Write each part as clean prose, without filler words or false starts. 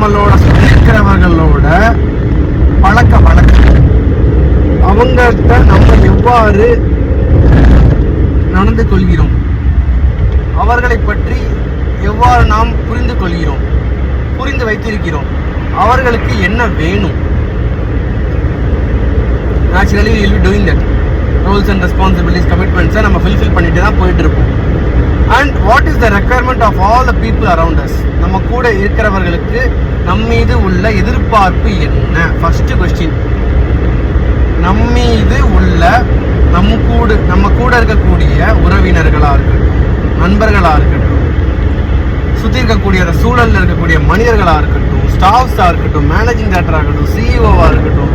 நம்மளோட சுற்றி இருக்கிறவர்களோட பழக்க வழக்கம், அவங்கள்ட்ட நம்ம எவ்வாறு நடந்து கொள்கிறோம், அவர்களை பற்றி எவ்வாறு நாம் புரிந்து வைத்திருக்கிறோம், அவர்களுக்கு என்ன வேணும். Naturally we will be doing that. Roles and responsibilities, commitments நம்ம fulfill பண்ணிட்டு தான் போயிட்டு இருப்போம். And what is the requirement of all the people around us? நம்ம கூட இருக்கிறவர்களுக்கு நம் மீது உள்ள எதிர்பார்ப்பு என்ன? First question. நம் மீது உள்ள நம்ம கூட இருக்கக்கூடிய உறவினர்களா இருக்கட்டும், நண்பர்களா இருக்கட்டும், சுற்றி இருக்கக்கூடிய அந்த சூழலில் இருக்கக்கூடிய மனிதர்களா இருக்கட்டும், ஸ்டாஃப்ஸா இருக்கட்டும், மேனேஜிங் டைரக்டரா இருக்கட்டும், சிஇஓவா இருக்கட்டும்,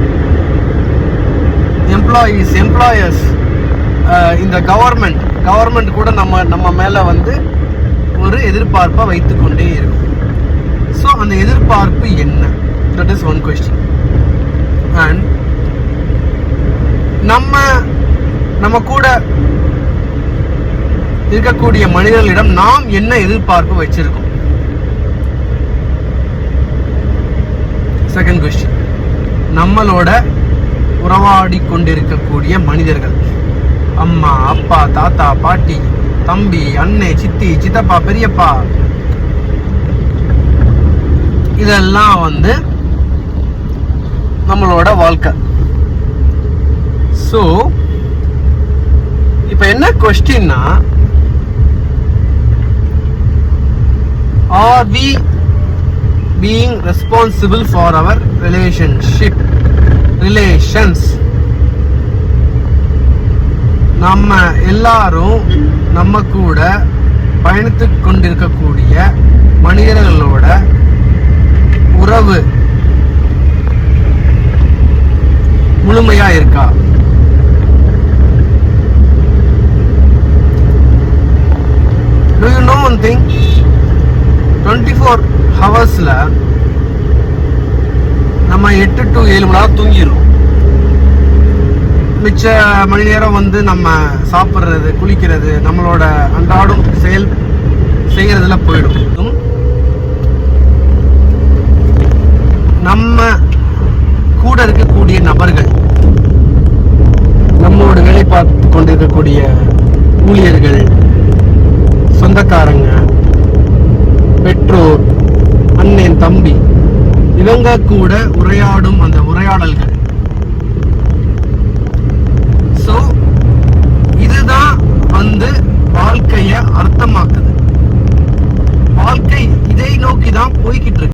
எம்ப்ளாயர்ஸ், இந்த கவர்மெண்ட் கூட நம்ம மேல வந்து ஒரு எதிர்பார்ப்பை வைத்து கொண்டே இருக்கும். ஸோ அந்த எதிர்பார்ப்பு என்ன? That is one question. And நம்ம கூட இருக்கக்கூடிய மனிதர்களிடம் நாம் என்ன எதிர்பார்ப்பு வச்சிருக்கோம்? Second question. நம்மளோட உறவாடி கொண்டிருக்கக்கூடிய மனிதர்கள், அம்மா, அப்பா, தாத்தா, பாட்டி, தம்பி, அண்ணே, சித்தி, சித்தப்பா, பெரியப்பா, இதெல்லாம் வந்து நம்மளோட வாழ்க்கை. ஸோ இப்ப என்ன கொஸ்டின்னா, are we being responsible for our relations? நம்ம எல்லாரும் நம்ம கூட பயணித்து கொண்டிருக்கக்கூடிய மனிதர்களோட உறவு முழுமையா இருக்கா? Do you know one thing? 24 ஹவர்ஸ்ல நம்ம 8 to 7 மணி நேரம் தூங்கிடுறோம். மிச்ச மணி நேரம் வந்து நம்ம சாப்பிட்றது, குளிக்கிறது, நம்மளோட அன்றாடம் செய்யறதுல போயிடும். நம்ம கூட இருக்கக்கூடிய நபர்கள், நம்மளோட வேலை பார்த்து கொண்டிருக்கக்கூடிய ஊழியர்கள், சொந்தக்காரங்க, பெற்றோர், அண்ணன், தம்பி, இவங்க கூட உரையாடும் அந்த உரையாடல்கள். ஸோ இதுதான் வந்து வாழ்க்கைய அர்த்தமாக்குது. வாழ்க்கை இதை நோக்கி தான் போய்கிட்டு இருக்கு.